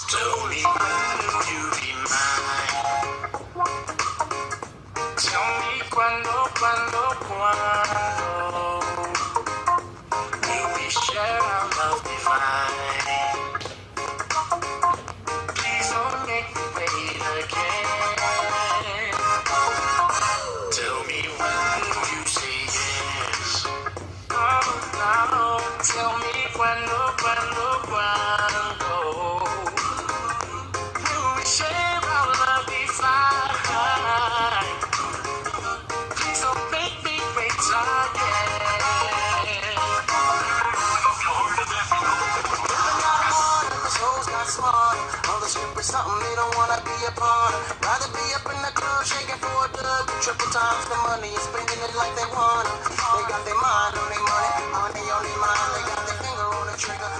Tell me when you be mine. Tell me cuando will we share our love divine? Please don't make me wait again. Tell me when you say yes. Oh no, tell me cuando will we share our love divine? Please don't make me wait again. All the strippers something they don't wanna be a part of. Rather be up in the club shaking for a dub. Triple times the money and spending it like they wanna. They got their mind on their money, on their mind. They got their finger on the trigger.